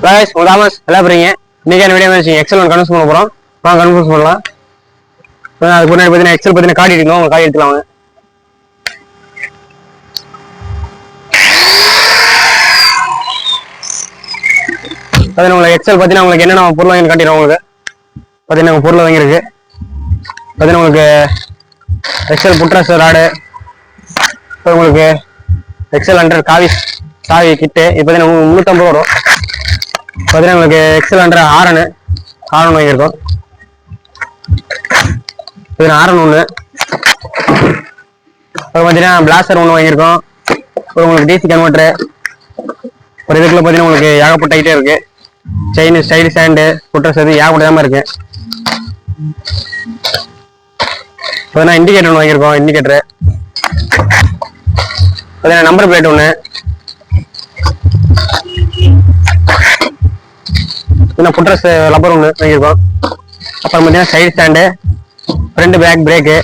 guys, Thomas, hello bring இன்னைக்கு என்ன video வந்து எக்ஸல் ஒன் கன்ஃபர்ம் பண்ண போறோம். வாங்க கன்ஃபர்ம் பண்ணலாம். அதுக்கு முன்னாடி பார்த்தீங்கன்னா எக்ஸல் பார்த்தீங்கன்னா கார்டு எடுக்கணும். உங்க கார்டு எடுத்துலாம் வாங்க. பார்த்தீங்கன்னா உங்களுக்கு எக்ஸல் பார்த்தீங்கன்னா உங்களுக்கு என்னென்ன பொருள் வாங்கி காட்டிடுறோம். உங்களுக்கு பார்த்தீங்கன்னா உங்க பொருள் வாங்கியிருக்கு. பார்த்தீங்கன்னா உங்களுக்கு எக்ஸல் புட்ரஸ் ராடு, உங்களுக்கு எக்ஸல் 100 காவி கிட்டு இப்போ பார்த்தீங்கன்னா 350 வரும். பார்த்தீங்கன்னா உங்களுக்கு எக்ஸல் 100 ஆரன் வாங்கியிருக்கோம். ஆரன் ஒன்று, அப்புறம் பார்த்தீங்கன்னா பிளாஸ்டர் ஒன்று வாங்கியிருக்கோம். அப்புறம் உங்களுக்கு டிசி கன்வெர்ட்ரு, ஒரு இதுக்குள்ள பார்த்தீங்கன்னா உங்களுக்கு ஏகப்பட்ட ஐட்டம் இருக்கு. செயின் ஸ்டைல் ஸ்டாண்டு புட்ரஸ் இது ஏகப்பட்டதாம இருக்கு. பார்த்தீங்கன்னா இண்டிகேட்டர் ஒன்று வாங்கியிருக்கோம். இண்டிகேட்டரு பார்த்தீங்கன்னா நம்பர் பிளேட் ஒன்று, புட்ரஸ் லப்பர் ஒன்று வாங்கியிருக்கோம். அப்புறம் பார்த்தீங்கன்னா side stand, front back brake,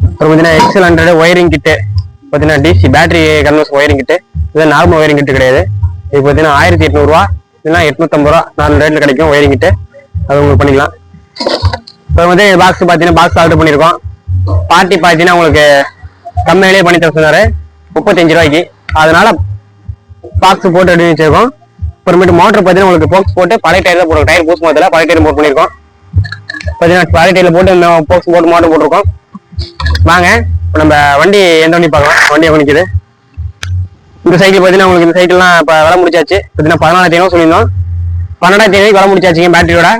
அப்புறம் பார்த்தீங்கன்னா எக்ஸல் 100 ஒயரிங் கிட்டு, பார்த்தீங்கன்னா DC battery converse wiring kit. இது நார்மல் ஒயரிங் கிட்டு கிடையாது. இது பார்த்தீங்கன்னா 1800 ரூபா இல்லைன்னா 850 ரூபா நார்மல் ரேட்டில் கிடைக்கும் ஒயரிங் கிட்டு. அது உங்களுக்கு பண்ணிக்கலாம். இப்போ வந்து பாக்ஸ் பார்த்தீங்கன்னா பாக்ஸ் ஆர்டர் பண்ணியிருக்கோம். பார்ட்டி பார்த்தீங்கன்னா உங்களுக்கு கம்மியிலே பண்ணி தர சொன்னார் 35 ரூபாய்க்கு. அதனால பாக்ஸ் போட்டு எடுத்து வச்சிருக்கோம். அப்புறமேட்டு மோட்டர் பார்த்தீங்கன்னா உங்களுக்கு போக்ஸ் போட்டு பழைய டயர் தான் போட்டுருக்கோம். டயர் பூஸ் மாதிரி பழைய டயர் போட்டு பண்ணியிருக்கோம். பார்த்தீங்கன்னா பழைய டயரில் போட்டு போக்ஸ் போட்டு மோட்டர் போட்டிருக்கோம். வாங்க இப்போ நம்ம வண்டி எந்த வண்டி பார்க்கலாம். வண்டி எப்படி நிற்குது. இந்த சைக்கிள் பார்த்தீங்கன்னா உங்களுக்கு இந்த சைக்கிள்லாம் இப்போ விலை முடிச்சாச்சு. பார்த்தீங்கன்னா 14,500 சொல்லியிருந்தோம். 12,500 விலை முடிச்சாச்சுங்க பேட்டரியோட.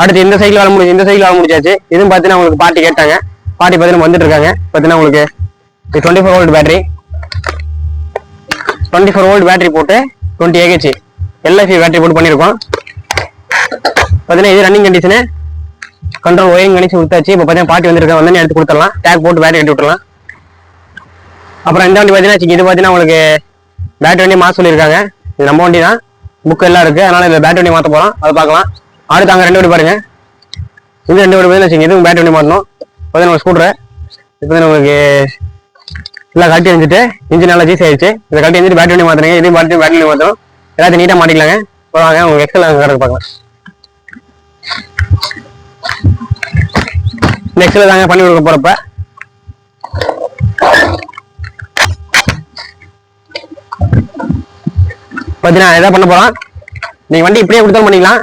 அடுத்து இந்த சைக்கிள் விலை முடிச்சாச்சு. இதுவும் பார்த்தீங்கன்னா உங்களுக்கு பார்ட்டி கேட்டாங்க. பார்ட்டி பார்த்தீங்கன்னா வந்துட்டு இருக்காங்க. பார்த்தீங்கன்னா உங்களுக்கு 24 வோல்ட் பேட்டரி, 24 வோல்ட் பேட்டரி போட்டு 20 AH எல்எஃப்இ பேட்டரி போட்டு பண்ணியிருக்கோம். பார்த்தீங்கன்னா இது running condition, control wiring condition கொடுத்தாச்சு. இப்போ பார்த்தீங்கன்னா பார்ட்டி வந்திருக்காங்க. வந்தோடனே எடுத்து கொடுத்துடலாம். டேக் போட்டு பேட்டரி கட்டி விட்டுலாம். அப்புறம் இந்த வண்டி பார்த்தீங்கன்னா இது பார்த்தீங்கன்னா உங்களுக்கு பேட்டரி வண்டி மாற்ற சொல்லியிருக்காங்க. இது நம்ம வண்டி தான், புக் எல்லாம் இருக்குது. அதனால் இந்த பேட்டரி வண்டி மாற்ற போகிறோம். அது பார்க்கலாம். அடுத்து அங்கே 2 வண்டி பாருங்க. இந்த 2 வண்டி பார்த்தீங்கன்னா இதுவும் பேட்டரி வண்டி மாற்றணும். பார்த்தீங்கன்னா ஸ்கூட்ரு இப்போ உங்களுக்கு எல்லாம் கட்டி வந்துட்டு இன்ஜின் நல்லா ஜீஸ் ஆயிடுச்சு. இதை கட்டி வந்துட்டு பேட்டரி வண்டி மாற்றுறீங்க. இதையும் பேட்டரி வண்டி மாற்றணும். எல்லாத்தையும் நீட்டாக மாட்டிக்கலாங்க. போவாங்க உங்களுக்கு எக்ஸல் கரெக்ட் பார்க்கலாம். இந்த எக்ஸல் தாங்க பண்ணி கொடுக்க போகிறப்ப. பார்த்தீங்கன்னா எதாவது பண்ண போகிறோம். நீங்கள் வண்டி இப்படியே கொடுத்தாலும் பண்ணிக்கலாம்.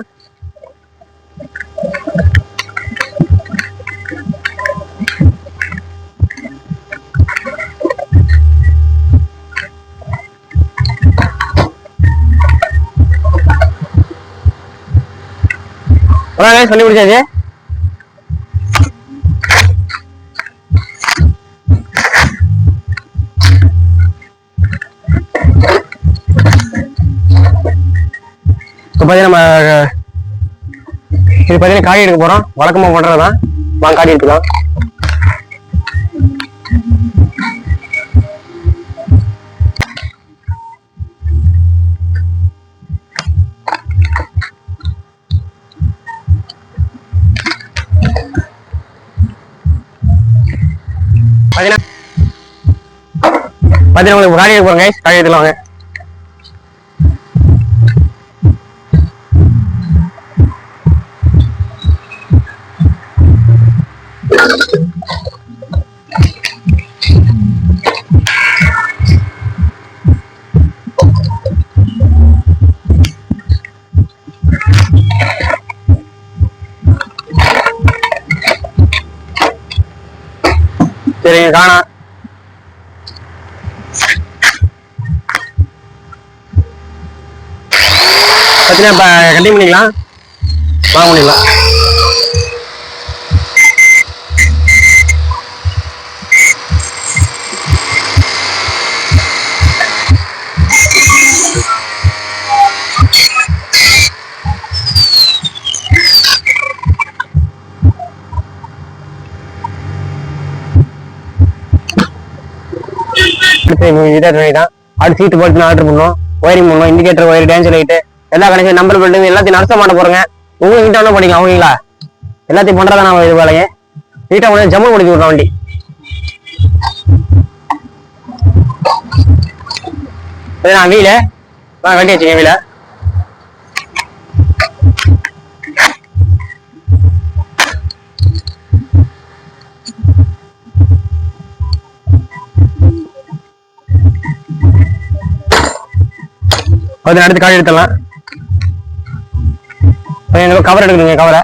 பண்ணி முடிச்சாச்சு. இப்போ பார்த்தீங்கன்னா நம்ம இது பார்த்தீங்கன்னா காடி எடுக்க போகிறோம். வழக்கமாக பண்ணுறதுதான். வாங்க காடி எடுத்துக்கலாம். பார்த்தீங்கன்னா உங்களுக்கு காடி எடுக்க போகிறோம். காடி எடுத்துலாம் வாங்க. சரிங்க காணா பார்த்தீங்கன்னா இப்போ கண்டினியூ பண்ணிக்கலாம். வாங்க பண்ணிக்கலாம். தான் அடுத்து சீட்டு போட்டு ஆர்டர் பண்ணோம். ஒயரிங் பண்ணோம். இண்டிகேட்டர் ஒயர், டேஞ்சர் லைட்டு, எல்லா கனெக்ஷன், நம்பர் பில்டிங் எல்லாத்தையும் நடத்த மாட்ட போறேங்க. உங்ககிட்ட ஒன்றும் பண்ணிக்கலாம். ஓகேங்களா? எல்லாத்தையும் பண்றதா நான் இது வேலைங்க. நீட்டா உடனே ஜம்மு முடிச்சு விட்றோம் வண்டி. வீல கட்டி வச்சுங்க. வீல அடுத்து காய் எடுத்துடலாம். கவர் எடுக்கணுங்க. கவரை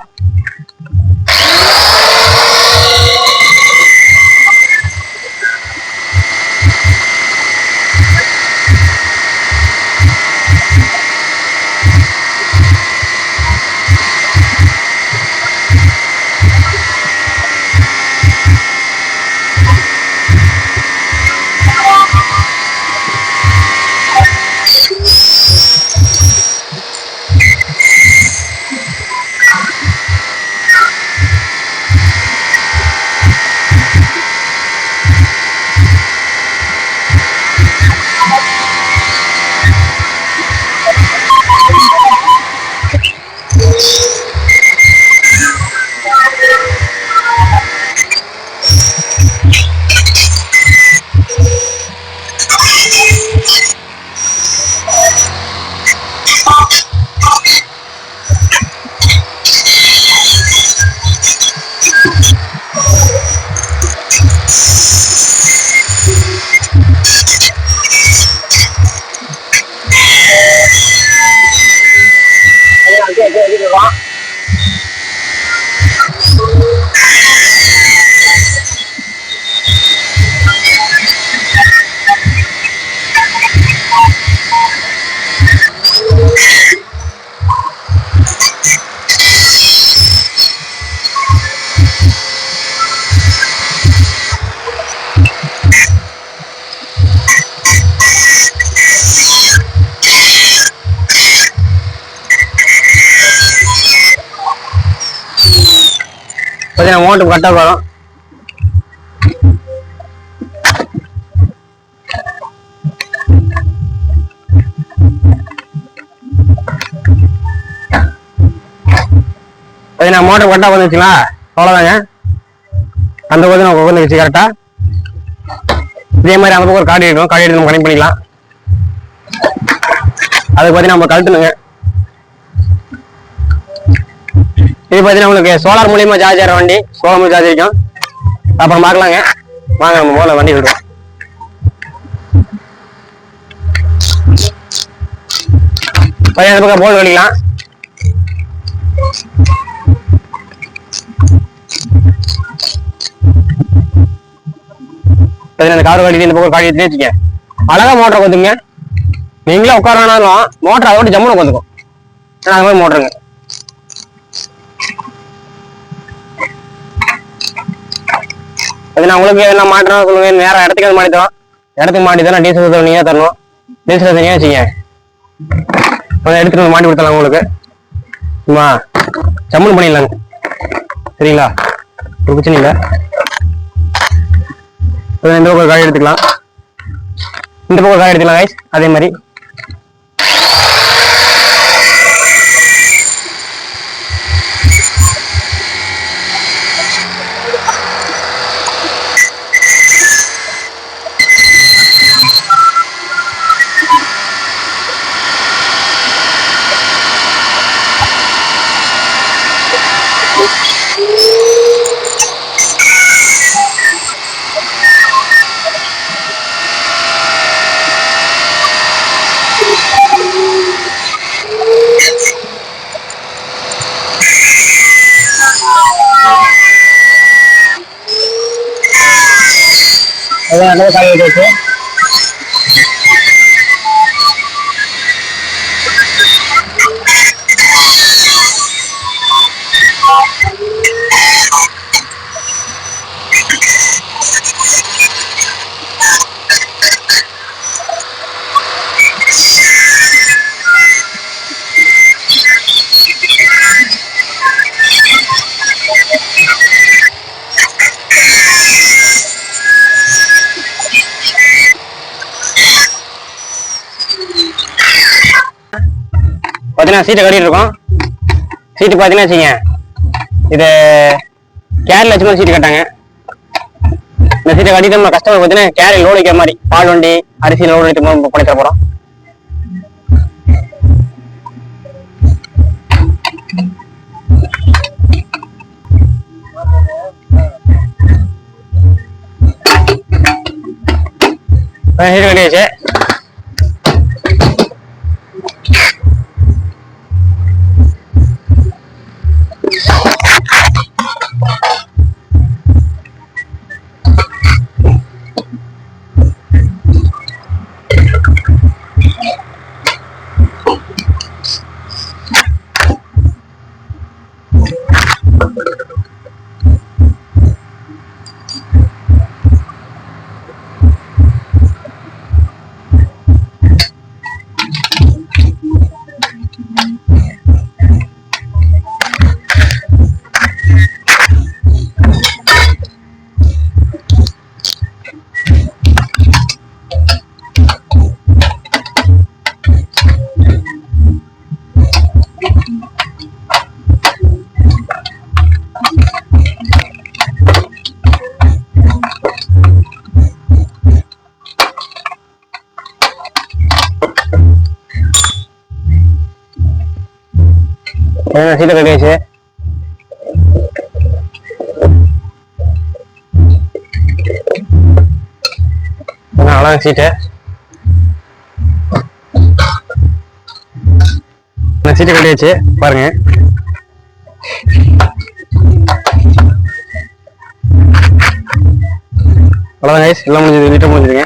அமௌண்ட் கரெக்டாக வரும். மோட்டர் கரெக்டாக வந்துச்சுங்களா? அவ்வளோதாங்க. அந்த பக்கம் உட்காந்து வச்சு கரெக்டா இதே மாதிரி அந்த பக்கம் ஒரு காடி எடுக்கணும். காடி எடுத்து நம்ம கனெக்ட் பண்ணிக்கலாம். அதுக்கு பார்த்தீங்கன்னா நம்ம கழட்டணுங்க. இது பார்த்தீங்கன்னா உங்களுக்கு சோலார் மூலியமா சார்ஜ் ஆகிற வண்டி. சோலார் மூலியம் சார்ஜ் இருக்கும். அப்புறம் பார்க்கலாங்க. வாங்க நம்ம முதல்ல வண்டி விடுவோம். அந்த பக்கம் போல் கழிக்கலாம். அந்த கார் கழித்து இந்த பக்கம் காடி வச்சுக்க அழகா மோட்டரை வந்துங்க. நீங்களே உட்காரானாலும் மோட்டர் அதோட ஜம்முன்னு வந்துக்கும். அந்த மாதிரி மோட்டருங்க. அது நான் உங்களுக்கு என்ன மாட்டணும் சொல்லுங்க. நேரம் இடத்துக்கு மாட்டி தரோம். இடத்துக்கு மாட்டி தான் டீசல் நீங்க தரணும். டீசல் தனியாக வச்சுங்க. எடுத்துட்டு வந்து மாட்டி கொடுத்தலாம் உங்களுக்கு. சும்மா ஜம்முன்னு பண்ணிடலாங்க. சரிங்களா? ஒரு பிரச்சனை இல்லை. இந்த பக்கம் காய் எடுத்துக்கலாம். இந்த பக்கம் காய் எடுத்துக்கலாம் கைஸ். அதே மாதிரி அதான் காய் எடுத்து பார்த்தீங்கன்னா சீட்டை கட்டிட்டு இருக்கோம். சீட்டு பார்த்தீங்கன்னா வச்சுங்க, இது கேரில் வச்சு மாதிரி சீட்டு கட்டாங்க. இந்த சீட்டை கட்டிட்டு நம்ம கஸ்டமர் பார்த்தீங்கன்னா கேரி லோடு வைக்கிற மாதிரி பால் வண்டி அரிசி லோடு வைக்க பண்ணி தர போகிறோம். சீட்டு கட்டியாச்சு. சீட்டை கட்டியாச்சு. அழகா சீட்டு சீட்டை கட்டியாச்சு பாருங்க. அவ்வளோதான் கைஸ், எல்லாம் முடிஞ்சது, நீட்டாக முடிஞ்சிருங்க.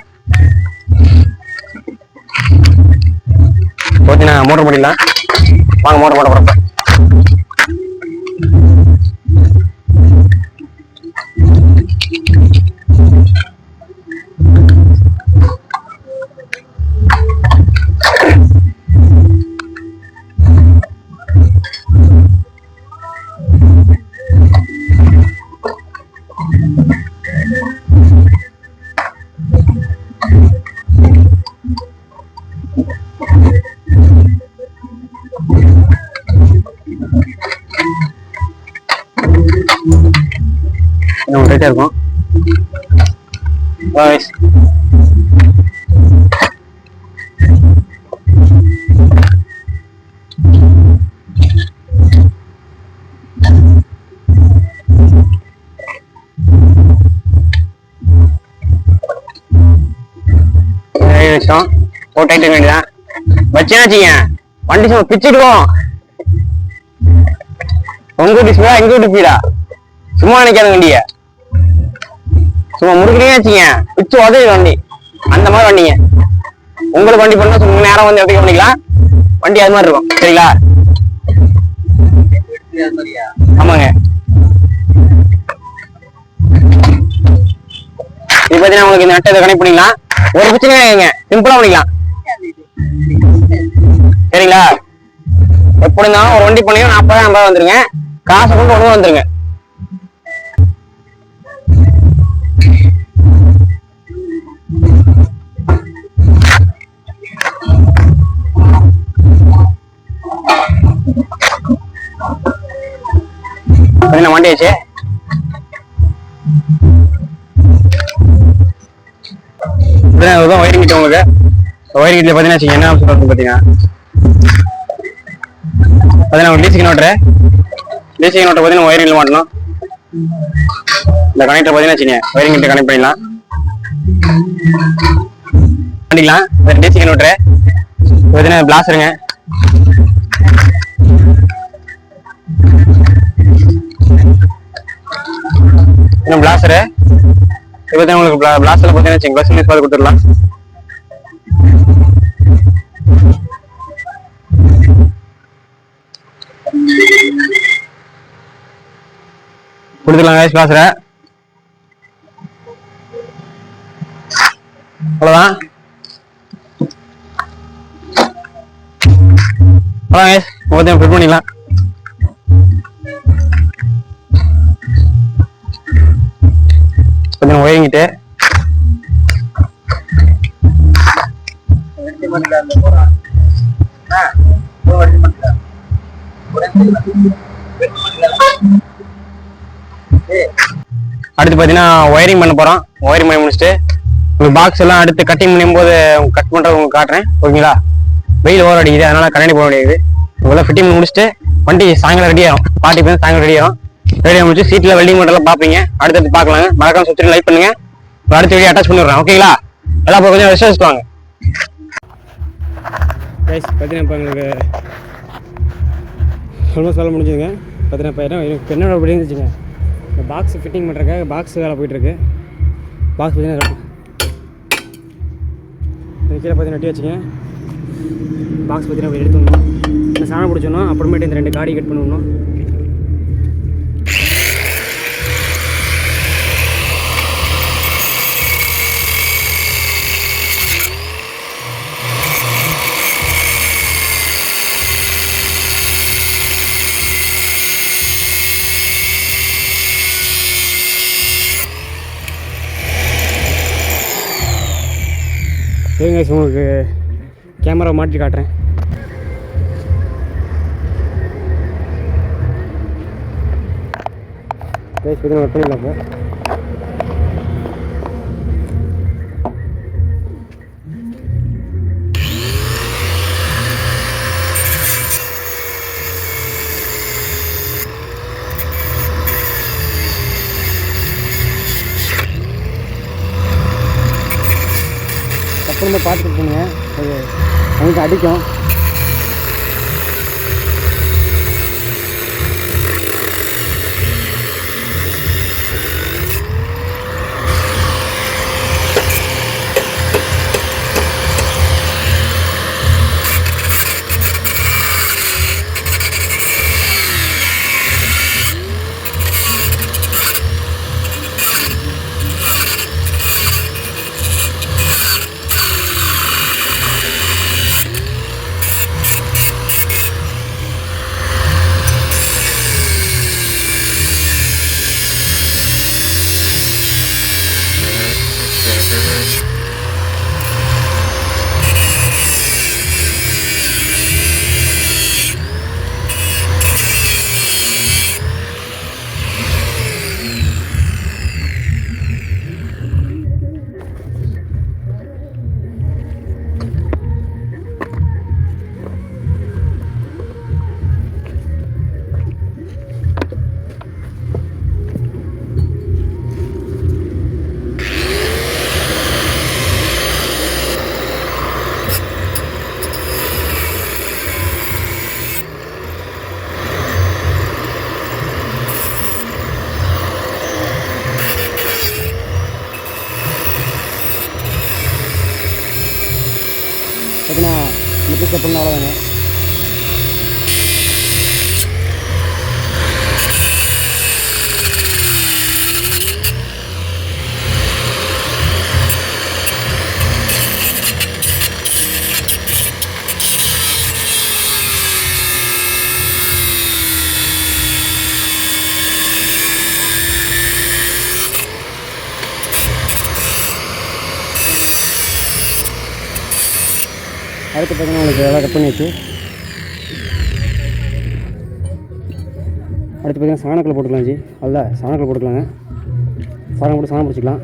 ஓகே, நான் மோட்டர் பண்ணிடலாம். வாங்க மோட்டர் போட போகிறப்ப டைட்டா இருக்கும். வச்சோம் ஓ டைட் வேண்டியதான் வச்சுனாச்சிங்க வண்டி சும்மா பிச்சுடுவோம். உங்க வீட்டு ஸ்பீடா எங்க வீட்டு ஸ்பீடா சும்மா நினைக்காத வண்டிய சும்மா முடுக்கிறீங்க வச்சுங்க பிச்சு உதவி வண்டி அந்த மாதிரி வண்டிங்க. உங்களுக்கு வண்டி பண்ணா சும்மா நேரம் வந்து எடுத்துக்க பண்ணிக்கலாம். வண்டி அது மாதிரி இருக்கும் சரிங்களா? ஆமாங்க. இது பாத்தீங்கன்னா உங்களுக்கு இந்த நட்டை கனெக்ட் பண்ணிக்கலாம். ஒரு பிரச்சனை இல்லைங்க, சிம்பிளா பண்ணிக்கலாம் சரிங்களா? எப்படி இருந்தாலும் ஒரு வண்டி பண்ணீங்கன்னா 40,000 வந்துருங்க. காசை கொண்டு ஒண்ணு வந்துருங்க. வண்டி ஆச்சு. வயரிங் கிட்ட உங்களுக்கு வயரிங் கிட்ட பாத்தீங்கன்னா என்ன ஆப்ஷன் இருக்கும் பாத்தீங்கன்னா லீசிங் நோட்டர் பாத்தீங்கன்னா வயரிங்ல மாட்டணும். இந்த கனெக்டர் பாத்தீங்கன்னா வயரிங் கிட்ட கனெக்ட் பண்ணிக்கலாம் பண்ணிக்கலாம். லீசிங் நோட்டர் பாத்தீங்கன்னா பிளாஸ்டருங்க. பிளாஸ்டரு உங்களுக்கு பிளாஸ்டர்ல பாத்தீங்கன்னா பஸ் மிஸ் பார்த்து கொடுத்துடலாம். கொடுத்துடலாம் பிளாஸ்டரை. அவ்வளவுதான். அவ்வளவுதான் ஃபிட் பண்ணிக்கலாம். கொஞ்சம் ஒயங்கிட்டு அடுத்து பாத்தீங்கன்னா ஒயரிங் பண்ண போறோம். ஒயரிங் பண்ணி முடிச்சுட்டு உங்களுக்கு பாக்ஸ் எல்லாம் அடுத்து கட்டிங் பண்ணும் போது கட் பண்றது உங்களுக்கு காட்டுறேன் ஓகேங்களா? வெயில் ஓவர் அடிக்குது அதனால கண்ணாடி போட முடியாது. உங்களை ஃபிட்டிங் பண்ணி முடிச்சுட்டு வண்டி சாயங்காலம் ரெடி ஆகும். பார்ட்டி போய் சாயங்காலம் ரெடி ஆகும். ரெடி ஆக முடிச்சு சீட்ல வெல்டிங் மட்டும் பார்ப்பீங்க. அடுத்தது பார்க்கலாங்க. மறக்காம சுற்றி லைக் பண்ணுங்க. அடுத்த வீடியோ அட்டாச் பண்ணிடுறேன் ஓகேங்களா? எல்லாம் கொஞ்சம் ரெஸ்ட் வாங்க. பார்த்தீங்கன்னா இப்போ எங்களுக்கு ஆல்மோஸ்ட் வேலை முடிஞ்சுதுங்க. பார்த்தீங்கன்னா இப்போ என்னோட அப்படி இருந்துச்சுங்க, இந்த பாக்ஸ் ஃபிட்டிங் பண்ணுறதுக்காக பாக்ஸ் வேலை போயிட்டுருக்கு. பாக்ஸ் பார்த்தீங்கன்னா கீழே பார்த்தீங்கன்னா நட்டி வச்சுங்க. பாக்ஸ் பார்த்தீங்கன்னா அப்படி எடுத்துடணும். இந்த சாணம் பிடிச்சோன்னா அப்புறமேட்டு இந்த 2 காடி கட் பண்ணணும். சரிங்க, உங்களுக்கு கேமரா மாட்டி காட்டுறேன். ஒர்க் பண்ணிடலாம். இப்போ வந்து பார்த்துட்டு போங்க, அது அவங்களுக்கு அடிக்கும். பார்த்தீங்கன்னா முட்டு ஸ்டெப்புன்னு அவ்வளோதாங்க. அடுத்து பார்த்தீங்கன்னா உங்களுக்கு எல்லாம் கட் பண்ணியாச்சு. அடுத்து பார்த்தீங்கன்னா சாணக்கில் போட்டுக்கலாம் ஜி. அல்ல சாணக்கில் போட்டுக்கலாங்க. சாணம் போட்டு சாணம் பிடிச்சிக்கலாம்.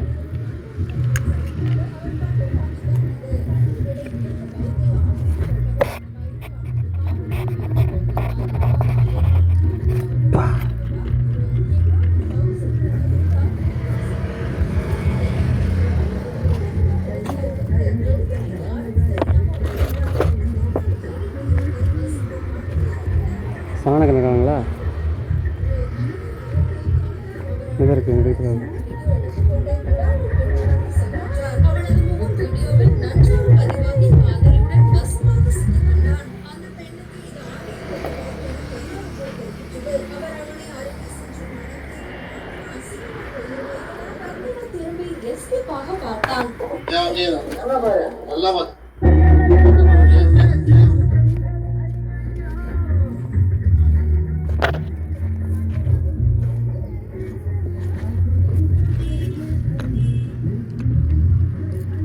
சாண கணக்காங்களா இதாக இருக்குது எங்கள் வீட்டில்.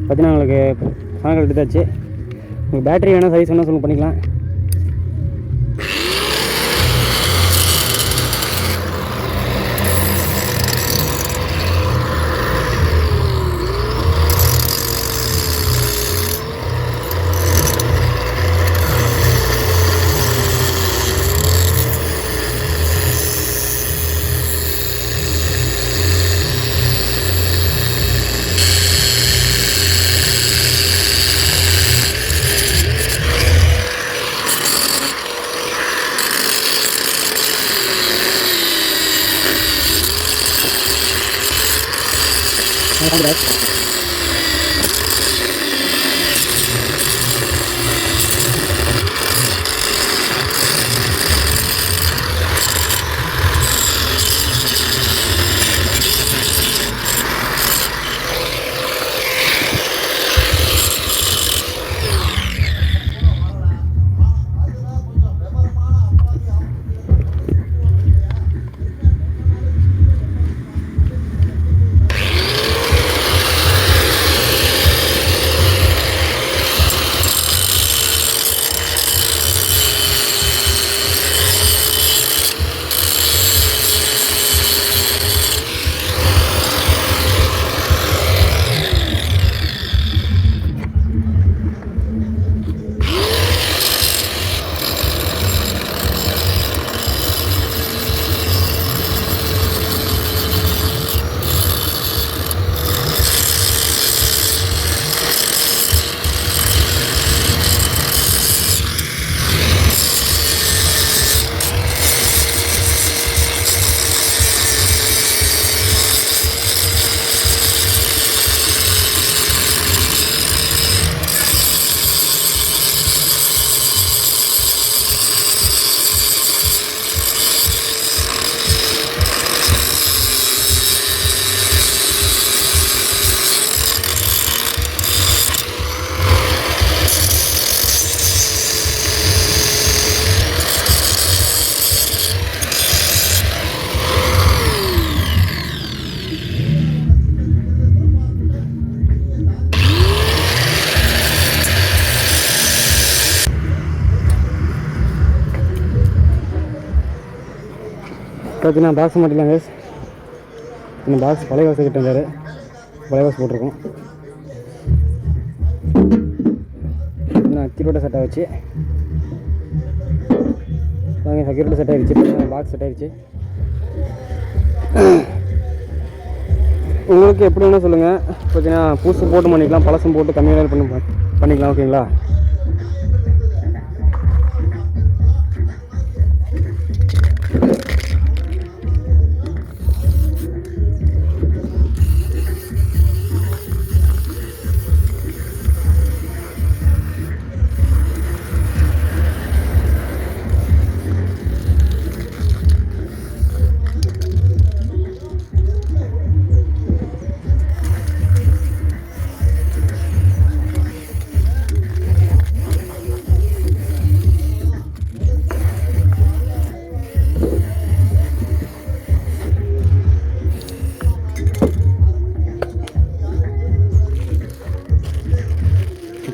பார்த்தீங்கன்னா உங்களுக்கு சாணங்கள் எடுத்தாச்சு. உங்களுக்கு பேட்டரி வேணால் சைஸ் வேணால் சொல்லுங்கள் பண்ணிக்கலாம். பார்த்தீங்கன்னா பாக்ஸ் மாட்டிக்கலாம் கேஸ். இந்த பாக்ஸ் பழைய வாசம் கிட்ட இருந்தார், பழைய வாசம் போட்டிருக்கோம். இன்னும் அத்திரோட செட் ஆகிடுச்சு. செக்யூரிட்டி செட் ஆகிடுச்சு. பாக்ஸ் செட் ஆகிடுச்சு. உங்களுக்கு எப்படி வேணால் சொல்லுங்கள். பார்த்தீங்கன்னா புதுசு போட்டு பண்ணிக்கலாம், பழசும் போட்டு கம்மியாக பண்ணிக்கலாம். ஓகேங்களா?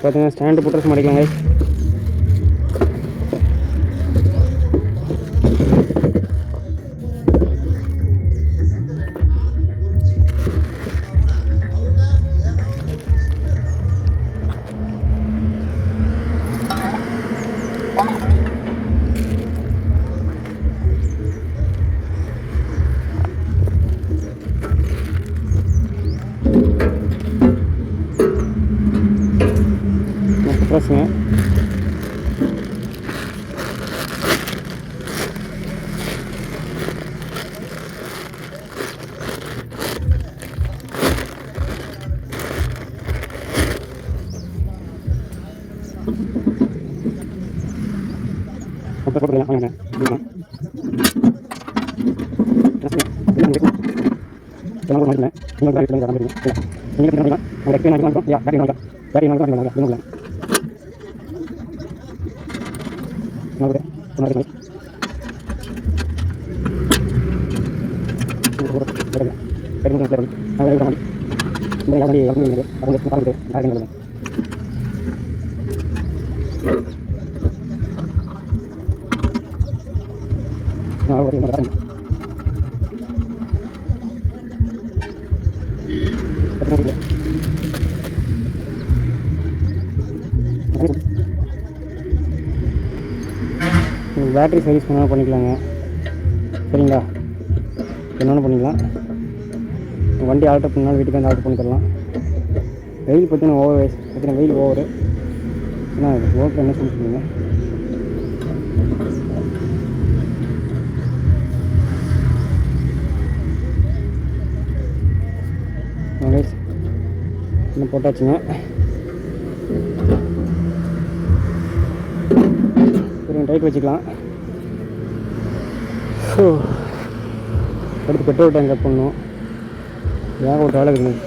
பார்த்தீங்கன்னா ஸ்டாண்டு புட்ரஸ் மாட்டிக்கலாங்க. புட்ரஸுங்க. பேட்டரி சர்வீஸ் பண்ணாலும் பண்ணிக்கலாங்க. சரிங்களா? என்னென்ன பண்ணிக்கலாம். வண்டி ஆல்ட்ரு பண்ணாலும் வீட்டுக்கு வந்து ஆல்ட்ரு பண்ணி தரலாம். வெயில் பார்த்தீங்கன்னா ஓவர் வயசு பார்த்தீங்கன்னா வெயில் ஓவரு. ஏன்னா ஓவர் என்ன சொல்லிட்டுருங்க. இன்னும் போட்டாச்சுங்க. சரி, டைட் வச்சுக்கலாம். அடுத்து பெட்ரோல் டேங்க் கட் பண்ணணும். ஏன் ஒரு வேலை இருக்குங்க.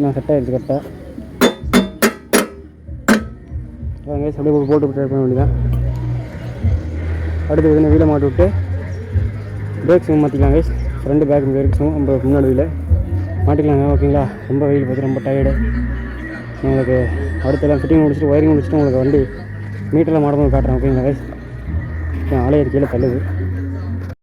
நான் செட் ஆகிடுச்சு கரெக்டாக. கேஸ் அப்படியே போட்டு ட்ரை பண்ண வேண்டியதான். அடுத்து பார்த்தீங்கன்னா வீலை மாட்டி விட்டு பிரேக் ஷூ மாற்றிக்கலாம் கேஸ். ஃப்ரெண்டு பேக் பிரேக் ஷூ நம்ம முன்னாடி வீல மாட்டிக்கலாங்க. ஓகேங்களா? ரொம்ப வெயில் பார்த்து ரொம்ப டயர்டு. உங்களுக்கு அடுத்தெல்லாம் ஃபிட்டிங் முடிச்சுட்டு ஒயரிங் முடிச்சுட்டு உங்களுக்கு வண்டி மீட்டரில் மாடும்போது காட்டுறேன். ஓகேங்களா கேஸ்? ஆலையை கீழே தள்ளுது.